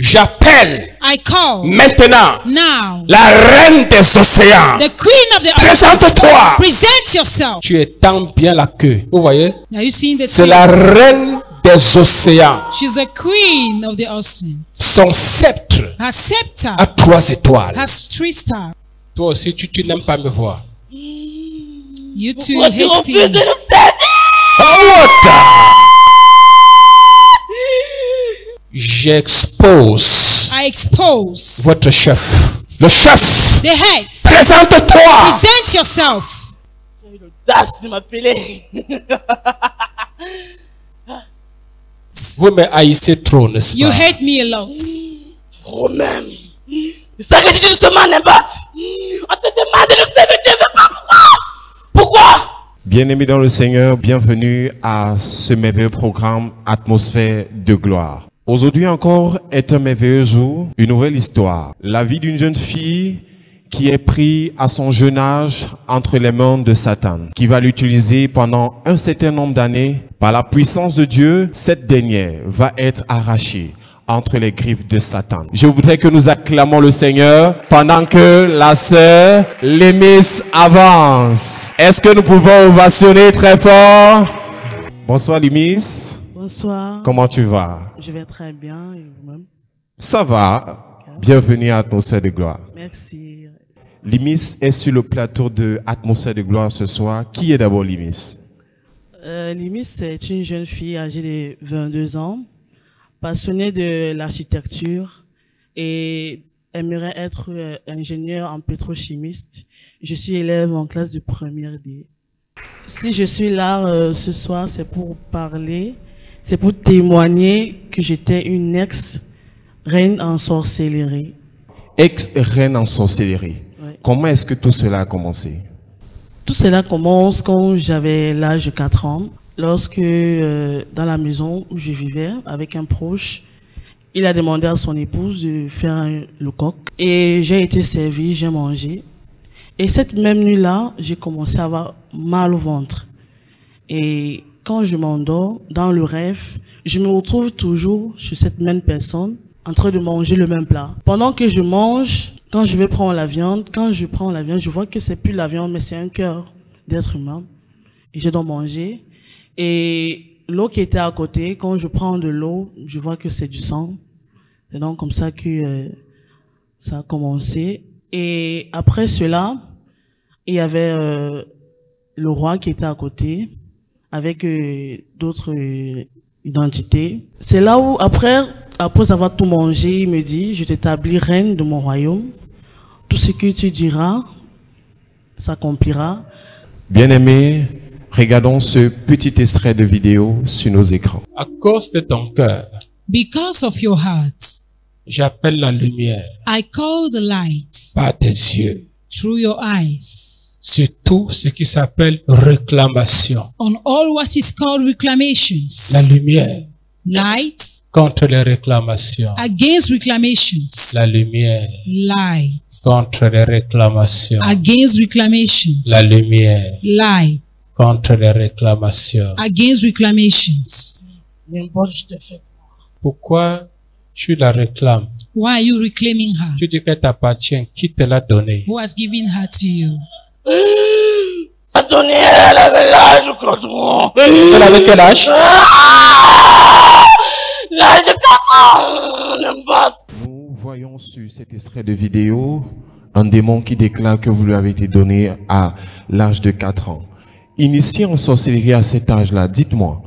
J'appelle I call maintenant now la reine des océans. the queen of the Présente-toi. Present yourself. Tu étends bien la queue. Vous voyez? Are you seeing the C'est queen? la reine des océans. She's a queen of the ocean. Son sceptre Her scepter a 3 étoiles. has 3 stars. Toi aussi, tu n'aimes pas me voir. You two Pourquoi tu hate refuses seeing. de nous servir? J'expose I expose votre chef. Le chef, the head. présente-toi. Present yourself. Tu as eu l'audace de m'appeler. Vous me haïssez trop, n'est-ce You pas? hate me a lot. Trop même. C'est ça que tu dis doucement, n'importe. On te demande de nous servir, tu ne veux pas. Pourquoi? Bien-aimés dans le Seigneur, bienvenue à ce merveilleux programme Atmosphère de gloire. Aujourd'hui encore est un merveilleux jour, une nouvelle histoire. La vie d'une jeune fille qui est prise à son jeune âge entre les mains de Satan, qui va l'utiliser pendant un certain nombre d'années. Par la puissance de Dieu, cette dernière va être arrachée entre les griffes de Satan. Je voudrais que nous acclamons le Seigneur pendant que la sœur Lémis avance. Est-ce que nous pouvons ovationner très fort? Bonsoir Lémis. Bonsoir. Comment tu vas? Je vais très bien et vous-même? Ça va. Bienvenue à Atmosphère de gloire. Merci. Lémis est sur le plateau de Atmosphère de gloire ce soir. Qui est d'abord Lémis? Lémis, c'est une jeune fille âgée de 22 ans, passionnée de l'architecture et aimerait être ingénieure en pétrochimiste. Je suis élève en classe de première D. Si je suis là ce soir, c'est pour parler, c'est pour témoigner que j'étais une ex-reine en sorcellerie. Ex-reine en sorcellerie. Ouais. Comment est-ce que tout cela a commencé? Tout cela commence quand j'avais l'âge de 4 ans, lorsque dans la maison où je vivais avec un proche, il a demandé à son épouse de faire le coq et j'ai été servie, j'ai mangé. Et cette même nuit-là, j'ai commencé à avoir mal au ventre. Et quand je m'endors, dans le rêve, je me retrouve toujours chez cette même personne en train de manger le même plat. Pendant que je mange, quand je vais prendre la viande, je vois que c'est plus la viande, mais c'est un cœur d'être humain. Et je dois manger. Et l'eau qui était à côté, quand je prends de l'eau, je vois que c'est du sang. C'est donc comme ça que ça a commencé. Et après cela, il y avait le roi qui était à côté, avec d'autres identités. C'est là où, après avoir tout mangé, il me dit, je t'établis reine de mon royaume. Tout ce que tu diras s'accomplira. Bien-aimés, regardons ce petit extrait de vidéo sur nos écrans. À cause de ton cœur, Because of your heart, j'appelle la lumière I call the light par tes yeux through your eyes sur tout ce qui s'appelle réclamation. on all what is called reclamations. La lumière Light contre les réclamations. against reclamations. La lumière Light contre les réclamations. against reclamations. La lumière Light contre les réclamations. against reclamations. N'importe, je te fais. Pourquoi tu la réclames? Why are you reclaiming her? Tu dis qu'elle t'appartient. Qui te l'a donnée? Who has given her to you? Attendez, elle avait l'âge de 4 ans. Elle avait quel âge? L'âge de 4 ans, n'importe. Nous voyons sur cet extrait de vidéo un démon qui déclare que vous lui avez été donné à l'âge de 4 ans. Initié en sorcellerie à cet âge-là, dites-moi,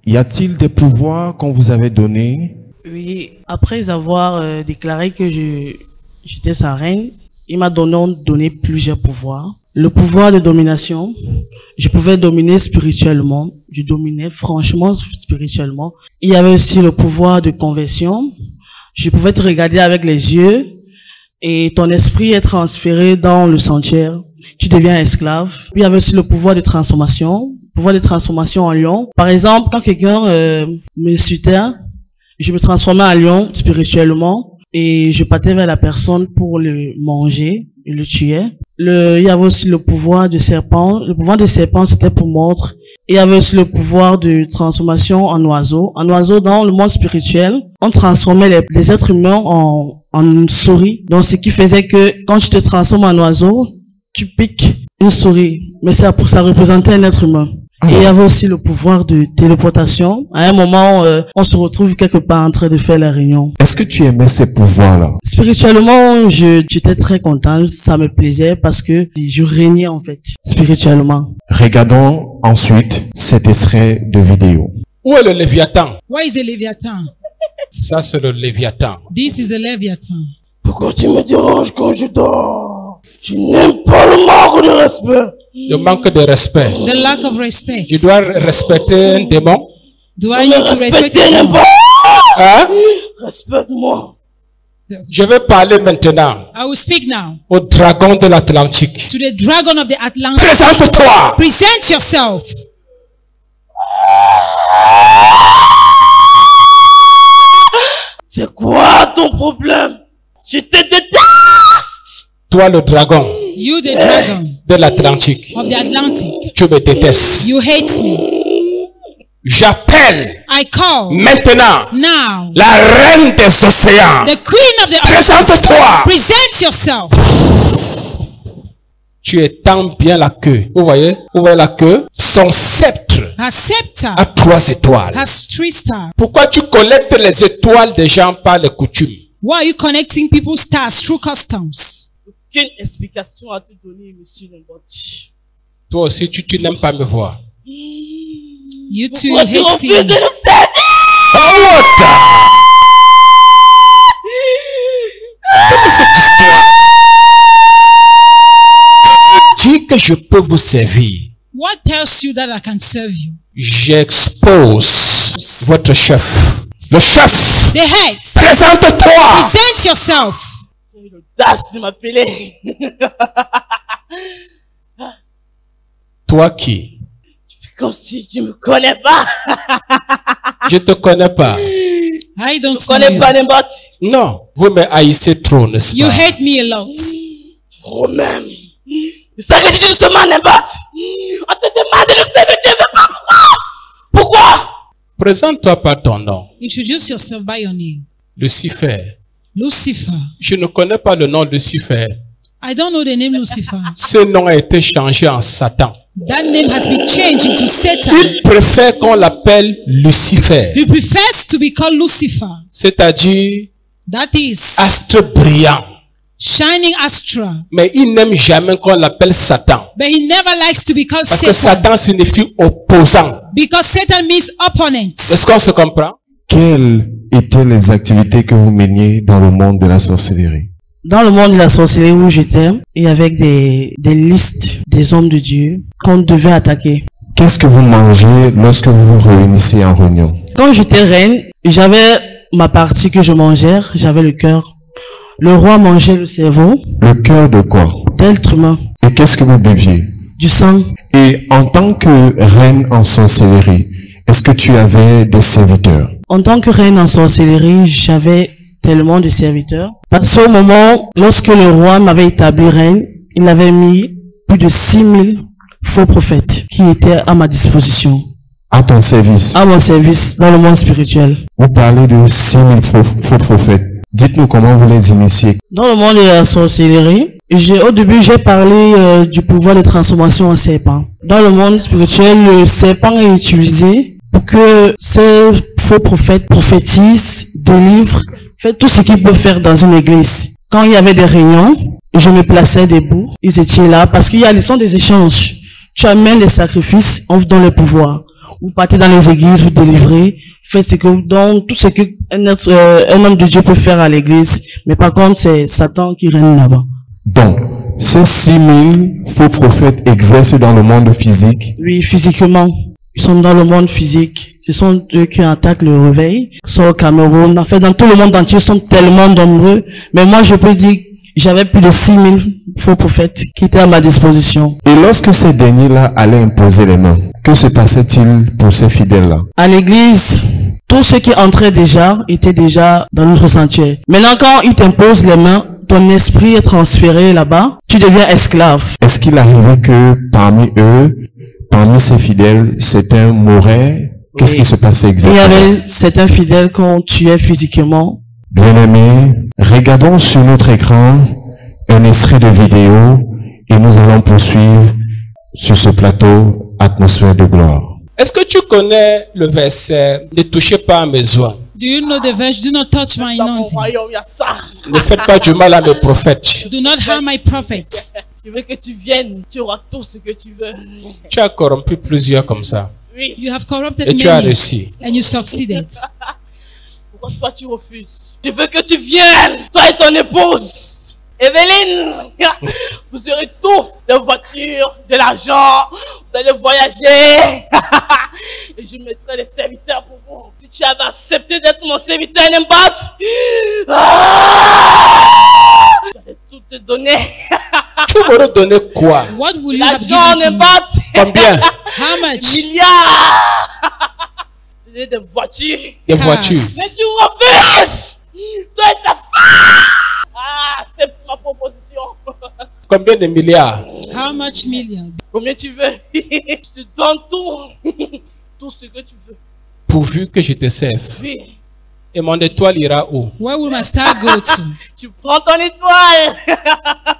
y a-t-il des pouvoirs qu'on vous avait donnés? Oui, après avoir déclaré que j'étais sa reine, il m'a donné plusieurs pouvoirs. Le pouvoir de domination, je pouvais dominer spirituellement, je dominais franchement spirituellement. Il y avait aussi le pouvoir de conversion, je pouvais te regarder avec les yeux et ton esprit est transféré dans le sanctuaire, tu deviens esclave. Puis il y avait aussi le pouvoir de transformation en lion. Par exemple, quand quelqu'un m'insultait, je me transformais en lion spirituellement et je partais vers la personne pour le manger et le tuer. Il y avait aussi le pouvoir de serpent. Le pouvoir de serpent, c'était pour mordre Il y avait aussi le pouvoir de transformation en oiseau. En oiseau, dans le monde spirituel, on transformait les êtres humains en souris. Donc, ce qui faisait que quand tu te transformes en oiseau, tu piques une souris. Mais ça représentait un être humain. Et il y avait aussi le pouvoir de téléportation. À un moment, on se retrouve quelque part en train de faire la réunion. Est-ce que tu aimais ces pouvoirs-là? Spirituellement, j'étais très contente. Ça me plaisait parce que je régnais en fait, spirituellement. Regardons ensuite cet extrait de vidéo. Où est le Léviathan? Where is the Leviathan? Ça, c'est le Léviathan. This is the Leviathan. Pourquoi tu me déranges quand je dors? Je n'aime pas le manque de respect. Le manque de respect. The lack of respect. Tu dois respecter un démon. Do I need to respect Respectez you? pas. Hein? Respecte-moi. Je vais parler maintenant I will speak now au dragon de l'Atlantique. to the dragon of the Atlantic. Présente-toi. Present yourself. C'est quoi ton problème? Je te déteste. Toi, le dragon You, the dragon de l'Atlantique. of the Atlantic. Tu me détestes. You hate me. J'appelle I call maintenant now la reine des océans. the queen of the ocean. Présente-toi. Present yourself. Tu étends bien la queue. Vous voyez la queue? Son sceptre Her scepter a 3 étoiles. has 3 stars. Pourquoi tu collectes les étoiles des gens par les coutumes? Why are you connecting people's stars through customs? Aucune explication à te donner, monsieur Nemboti. Toi aussi, tu n'aimes pas me voir. You too Pourquoi tu hate refuses seeing de me. nous servir? Oh, what? Cette histoire. Dis que je peux vous servir. What tells you that I can serve you? J'expose votre chef. Le chef. The head. Présente-toi. Present yourself. J'ai eu l'audace de m'appeler. Toi qui? Comme si tu me connais pas. Je te connais pas. I don't Tu know connais you. pas Nemboti. Non. Vous me haïssez trop, n'est-ce You pas? hate me a lot. Trop même. C'est ça que tu dis justement Nemboti. On te demande de nous servir, tu ne veux pas. Pourquoi? Présente-toi par ton nom. Introduce yourself by your name. Lucifer. Lucifer. Je ne connais pas le nom Lucifer. I don't know the name Lucifer. Ce nom a été changé en Satan. That name has been changed into Satan. Il préfère qu'on l'appelle Lucifer. He prefers to be called Lucifer. C'est-à-dire That is astre brillant. shining astra. Mais il n'aime jamais qu'on l'appelle Satan. But he never likes to be called Parce que Satan. Satan signifie opposant. Because Satan means opponent. Est-ce qu'on se comprend? Quelles étaient les activités que vous meniez dans le monde de la sorcellerie? Dans le monde de la sorcellerie où j'étais, il y avait des listes des hommes de Dieu qu'on devait attaquer. Qu'est-ce que vous mangez lorsque vous vous réunissez en réunion? Quand j'étais reine, j'avais ma partie que je mangeais, j'avais le cœur. Le roi mangeait le cerveau Le cœur de quoi? d'être humain, Et qu'est-ce que vous buviez? du sang. Et en tant que reine en sorcellerie, est-ce que tu avais des serviteurs? En tant que reine en sorcellerie, j'avais tellement de serviteurs. Parce qu'au moment, lorsque le roi m'avait établi reine, il avait mis plus de 6000 faux prophètes qui étaient à ma disposition, À ton service. à mon service dans le monde spirituel. Vous parlez de 6000 faux prophètes. Dites-nous comment vous les initiez. Dans le monde de la sorcellerie, au début, j'ai parlé du pouvoir de transformation en serpent. Dans le monde spirituel, le serpent est utilisé pour que ces faux prophètes prophétisent, délivrent, fait tout ce qu'ils peuvent faire dans une église. Quand il y avait des réunions, je me plaçais debout. Ils étaient là parce qu'il y a des échanges. Tu amènes les sacrifices, on vous donne le pouvoir. Vous partez dans les églises, vous délivrez, faites tout ce que un homme de Dieu peut faire à l'église. Mais par contre, c'est Satan qui règne là-bas. Donc, ces 6000 faux prophètes exercent dans le monde physique. Oui, physiquement. Ils sont dans le monde physique. Ce sont eux qui attaquent le réveil. Ils sont au Cameroun. En fait, dans tout le monde entier, ils sont tellement nombreux. Mais moi, je peux dire, j'avais plus de 6000 faux prophètes qui étaient à ma disposition. Et lorsque ces derniers-là allaient imposer les mains, que se passait-il pour ces fidèles-là? À l'église, tous ceux qui entraient déjà étaient déjà dans notre sanctuaire. Maintenant, quand ils t'imposent les mains, ton esprit est transféré là-bas. Tu deviens esclave. Est-ce qu'il arrivait que parmi eux, Parmi ces fidèles, certains mouraient. Qu'est-ce qui se passait Il y exactement? avait certains fidèles qu'on tuait physiquement. Bien-aimés, regardons sur notre écran un extrait de vidéo et nous allons poursuivre sur ce plateau Atmosphère de gloire. Est-ce que tu connais le verset « Ne touchez pas à mes oins, Do you know the verse? Do not touch my Dans mon anointing. royaume, il y a ça. ne faites pas du mal à mes prophètes Do not harm my prophets. Je veux que tu viennes, tu auras tout ce que tu veux. » Tu as corrompu plusieurs comme ça Oui. You have corrupted et tu as many réussi. and you succeeded. Pourquoi toi tu refuses? Je veux que tu viennes, toi et ton épouse. Evelyne, vous aurez tout, des voitures, de l'argent, vous allez voyager. Et je mettrai des serviteurs pour vous. Si tu avais accepté d'être mon serviteur, Nembat, j'allais tout te donner. Tu m'aurais donné quoi? What will you have L'argent, given to me? Nembat, Combien? How much? milliards. Donner des voitures. Des Cars. voitures. Mais tu refuses. Toi et ta femme. Ah, c'est ma proposition. Combien de milliards? How much million? Combien tu veux? Je te donne tout. Tout ce que tu veux. Pourvu que je te serve. Oui. Et mon étoile ira où? Where will my star go to? Tu prends ton étoile.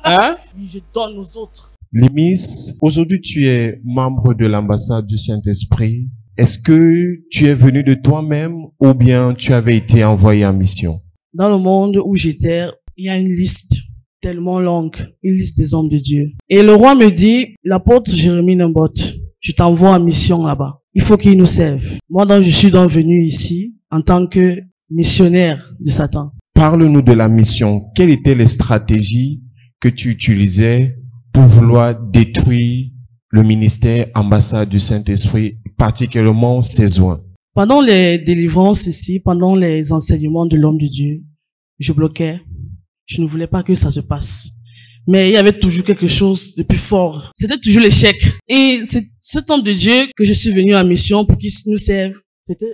Hein? Oui, je donne aux autres. Limis, aujourd'hui tu es membre de l'ambassade du Saint-Esprit. Est-ce que tu es venu de toi-même ou bien tu avais été envoyé en mission? Dans le monde où j'étais, il y a une liste tellement longue, une liste des hommes de Dieu. Et le roi me dit, l'apôtre Jérémie Nembot, je t'envoie en mission là-bas. Il faut qu'il nous serve. Moi, donc, je suis donc venu ici en tant que missionnaire de Satan. Parle-nous de la mission. Quelles étaient les stratégies que tu utilisais pour vouloir détruire le ministère ambassade du Saint-Esprit, particulièrement ses oins? Pendant les délivrances ici, pendant les enseignements de l'homme de Dieu, je bloquais. Je ne voulais pas que ça se passe. Mais il y avait toujours quelque chose de plus fort. C'était toujours l'échec. Et c'est cet homme de Dieu que je suis venu en mission pour qu'il nous serve.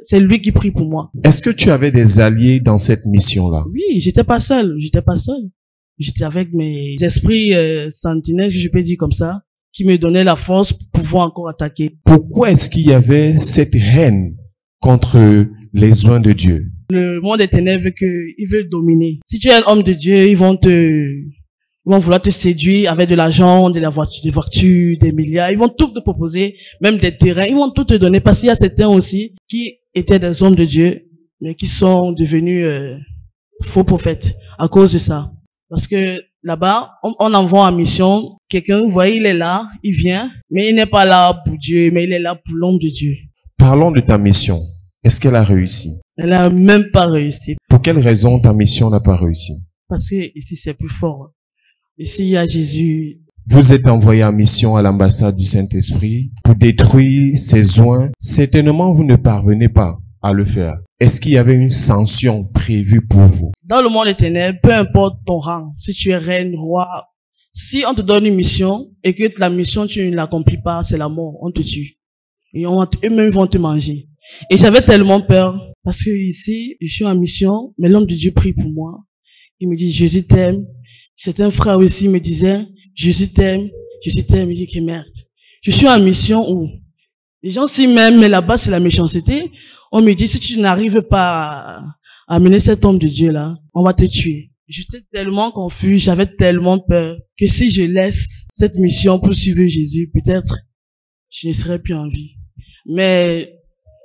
C'est lui qui prie pour moi. Est-ce que tu avais des alliés dans cette mission-là? Oui, j'étais pas seul. J'étais avec mes esprits sentinelles, je peux dire comme ça, qui me donnaient la force pour pouvoir encore attaquer. Pourquoi est-ce qu'il y avait cette haine contre les oins de Dieu? Le monde des ténèbres qu'ils veulent dominer. Si tu es un homme de Dieu, ils vont vouloir te séduire avec de l'argent, des voitures, des milliards. Ils vont tout te proposer, même des terrains. Ils vont tout te donner parce qu'il y a certains aussi qui étaient des hommes de Dieu, mais qui sont devenus faux prophètes à cause de ça. Parce que là-bas, on envoie en mission quelqu'un, vous voyez, il est là, il vient, mais il n'est pas là pour Dieu, mais il est là pour l'homme de Dieu. Parlons de ta mission. Est-ce qu'elle a réussi? Elle n'a même pas réussi. Pour quelle raison ta mission n'a pas réussi? Parce que ici, c'est plus fort. Ici, il y a Jésus. Vous êtes envoyé en mission à l'ambassade du Saint-Esprit pour détruire ces oins. Certainement, vous ne parvenez pas à le faire. Est-ce qu'il y avait une sanction prévue pour vous? Dans le monde des ténèbres, peu importe ton rang, si tu es reine, roi, si on te donne une mission et que la mission, tu ne l'accomplis pas, c'est la mort, on te tue. Et eux-mêmes vont te manger. Et j'avais tellement peur parce que ici, je suis en mission, mais l'homme de Dieu prie pour moi. Il me dit, Jésus t'aime. C'est un frère aussi me disait, Jésus t'aime, Jésus t'aime. Il dit que merde. Je suis en mission où les gens s'y m'aiment, mais là-bas c'est la méchanceté. On me dit, si tu n'arrives pas à amener cet homme de Dieu là, on va te tuer. J'étais tellement confus, j'avais tellement peur que si je laisse cette mission pour suivre Jésus, peut-être je ne serais plus en vie. Mais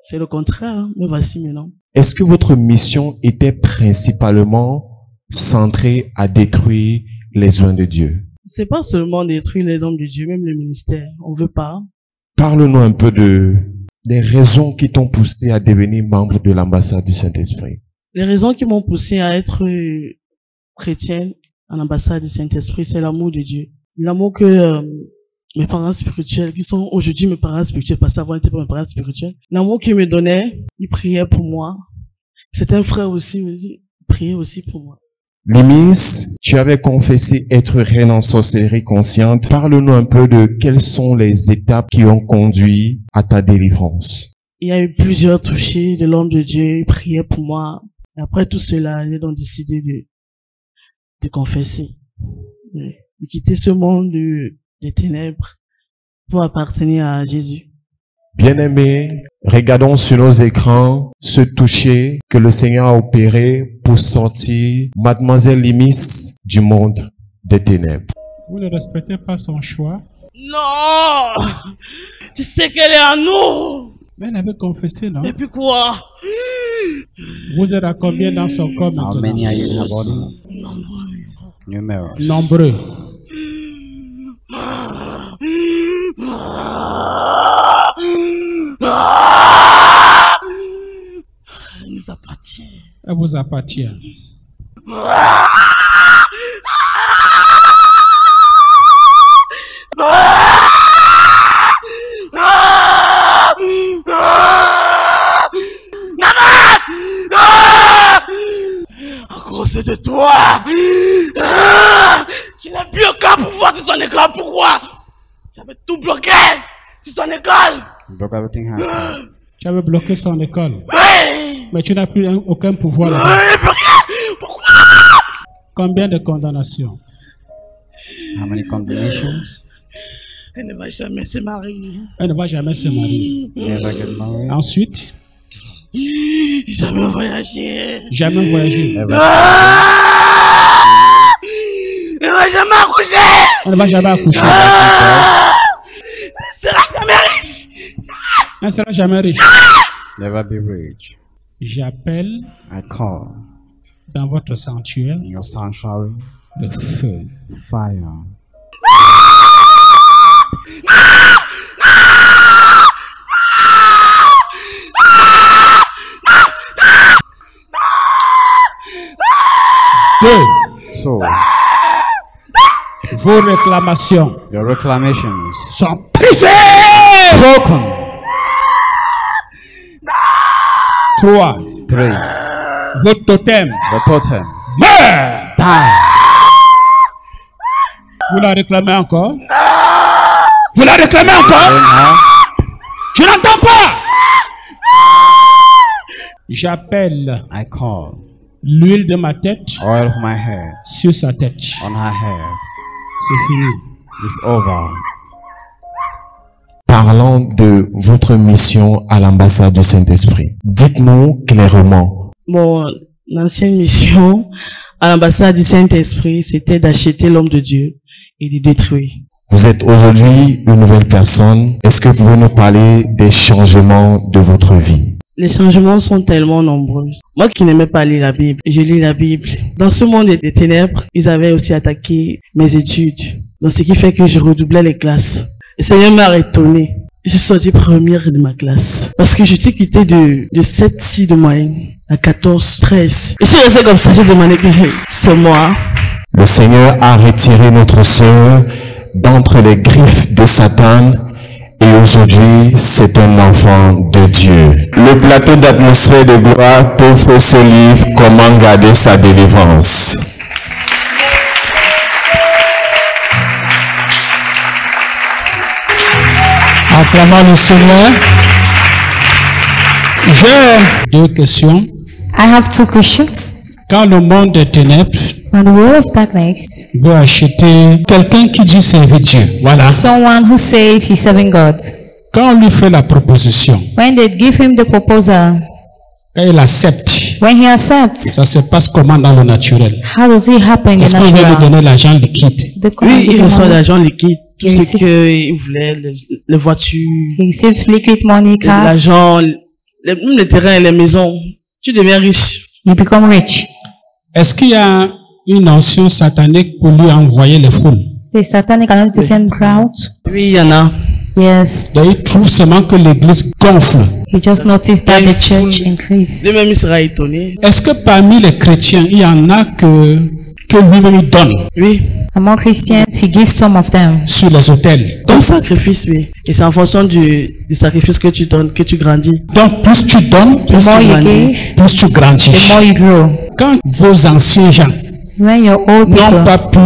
c'est le contraire, hein. Me voici maintenant. Est-ce que votre mission était principalement centrée à détruire les oins de Dieu? C'est pas seulement détruire les hommes de Dieu, même le ministère. On veut pas. Parle-nous un peu des raisons qui t'ont poussé à devenir membre de l'ambassade du Saint-Esprit. Les raisons qui m'ont poussé à être chrétienne à l'ambassade du Saint-Esprit, c'est l'amour de Dieu. L'amour que mes parents spirituels, qui sont aujourd'hui mes parents spirituels, parce qu'avant ils n'étaient pas mes parents spirituels, l'amour qu'ils me donnaient, ils priaient pour moi. C'est un frère aussi, il me dit, priez aussi pour moi. Limis, tu avais confessé être reine en sorcellerie consciente. Parle-nous un peu de quelles sont les étapes qui ont conduit à ta délivrance. Il y a eu plusieurs touchés de l'homme de Dieu, il priait pour moi. Et après tout cela, j'ai donc décidé de confesser, de quitter ce monde des ténèbres pour appartenir à Jésus. Bien-aimés, regardons sur nos écrans ce toucher que le Seigneur a opéré pour sortir Mademoiselle Limis du monde des ténèbres. Vous ne respectez pas son choix. Non! Tu sais qu'elle est à nous! Mais elle avait confessé, non? Et puis quoi? Vous êtes à combien dans son corps How many maintenant? are you in her body? Numerous. Nombreux. Elle nous appartient. Elle vous appartient. À cause de toi, tu n'as plus aucun pouvoir sur son école. Pourquoi? J'avais tout bloqué sur son école. Broke everything happened. Tu avais bloqué son école. Oui. Mais tu n'as plus aucun pouvoir là-bas. Pourquoi? Combien de condamnations? How many condemnations? Elle ne va jamais se marier. Elle ne va jamais se marier. Never get married. Ensuite, Jamais voyager. jamais voyager. Never. Elle ne va jamais accoucher. Elle ne va jamais accoucher. Elle sera jamais riche. Elle ne sera jamais riche. Never be rich. J'appelle I call dans votre sanctuaire in your sanctuary le feu. fire. Deux, So, vos réclamations your reclamations sont brisées. broken. 3, 3. vos totems The totems meurent. die. Vous la réclamez encore? Vous la réclamez encore? Now, Je n'entends pas. J'appelle I call l'huile de ma tête oil of my head sur sa tête. on her head. C'est fini. It's over. Parlons de votre mission à l'ambassade du Saint-Esprit. Dites-nous clairement. Bon, l'ancienne mission à l'ambassade du Saint-Esprit, c'était d'acheter l'homme de Dieu et de détruire. Vous êtes aujourd'hui une nouvelle personne. Est-ce que vous pouvez nous parler des changements de votre vie? Les changements sont tellement nombreux. Moi qui n'aimais pas lire la Bible, je lis la Bible. Dans ce monde des ténèbres, ils avaient aussi attaqué mes études. Donc ce qui fait que je redoublais les classes. Le Seigneur m'a étonné. Je suis sortie première de ma classe. Parce que je t'ai quitté de 7-6 de moyenne à 14-13. Je suis restée comme ça, j'ai demandé que c'est moi. Le Seigneur a retiré notre sœur d'entre les griffes de Satan et aujourd'hui, c'est un enfant de Dieu. Le plateau d'atmosphère de gloire t'offre ce livre, Comment garder sa délivrance. Acclamons le Seigneur. J'ai deux questions. I have two questions. Quand le monde des ténèbres On the world of darkness, veut acheter quelqu'un qui dit servir Dieu, voilà. someone who says he's serving God, Quand on lui fait la proposition, when they give him the proposal, quand il accepte, when he accepts, ça se passe comment dans le naturel? how does it happen in the Est-ce qu'on va lui natural? donner l'argent liquide? The Oui, il reçoit money, l'argent liquide, tout Il ce reçoit- qu'il voulait, les voitures, he receives liquid money, cars, l'argent, même les terrains et les maisons. Tu deviens riche. you become rich. Est-ce qu'il y a une notion satanique pour lui envoyer les foules? The satanic anointing to send crowds. Oui, il y en a. Yes, Donc il trouve seulement que l'église gonfle. he just noticed that They the church full- increased. Lui-même, il sera étonné. Est-ce que parmi les chrétiens, il y en a que lui-même il donne Oui, Among Christians, he gives some of them. sur les autels? comme sacrifice, oui. Et c'est en fonction du sacrifice que tu donnes, que tu grandis. Donc plus tu donnes, The more tu you grandis. give, plus tu grandis. the more you grow. Quand vos anciens gens When your old n'ont people pas pu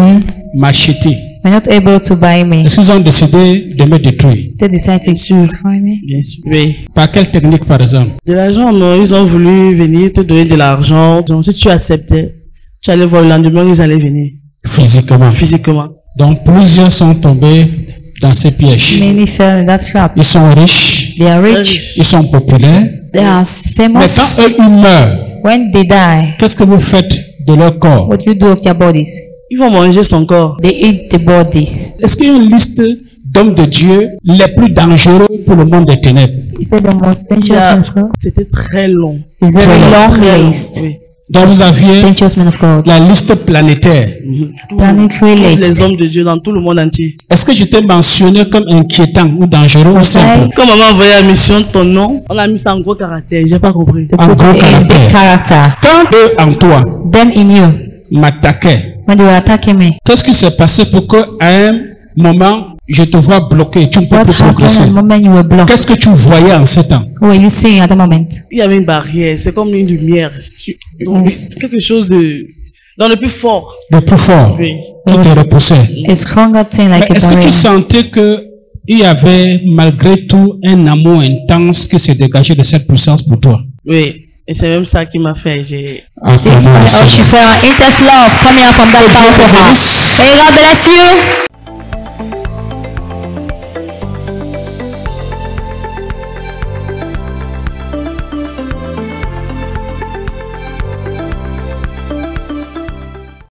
m'acheter, were not able to buy me, est-ce qu'ils ont décidé de me détruire? they decided to destroy me. Bien sûr. Oui. Par quelle technique par exemple? De l'argent, non. Ils ont voulu venir te donner de l'argent. Donc, si tu acceptais, tu allais voir le lendemain, ils allaient venir. Physiquement. Physiquement. Donc plusieurs sont tombés dans ces pièges. Many fell in that trap. Ils sont riches, They are rich. ils sont populaires. They are Mais famous. quand eux, ils meurent, When they die, qu'est-ce que vous faites de leur corps? what do you do with their bodies? Ils vont manger son corps. They eat the bodies. Est-ce qu'il y a une liste d'hommes de Dieu les plus dangereux pour le monde des ténèbres? Is that the most dangerous Yeah. man of God? C'était très long. A very Très long. long Très long. list. Oui. Donc vous aviez Dangerous man of God. la liste planétaire. Planetary Tous list. les hommes de Dieu dans tout le monde entier. Est-ce que je t'ai mentionné comme inquiétant ou dangereux ou simple? Comme on m'a envoyé la mission, ton nom, on a mis ça en gros caractère. J'ai pas compris. They En put gros it in big caractère. character. Quand eux en toi Them in you. m'attaquaient, When they were attacking me, qu'est-ce qui s'est passé pour qu'à un moment je te vois bloqué, tu ne peux what plus happened progresser? at the moment you were blocked? Qu'est-ce que tu voyais en ce temps? What were you seeing at the moment? Il y avait une barrière. C'est comme une lumière. Donc, Yes. quelque chose de, dans le plus fort. Le plus fort Oui. qui te repoussait. A stronger thing like Mais a est-ce que tu barrier. sentais que il y avait malgré tout un amour intense qui s'est dégagé de cette puissance pour toi? Oui. Et c'est même ça qui m'a fait. J'ai, This is why she felt an intense love coming out from that powerful heart. May God bless you.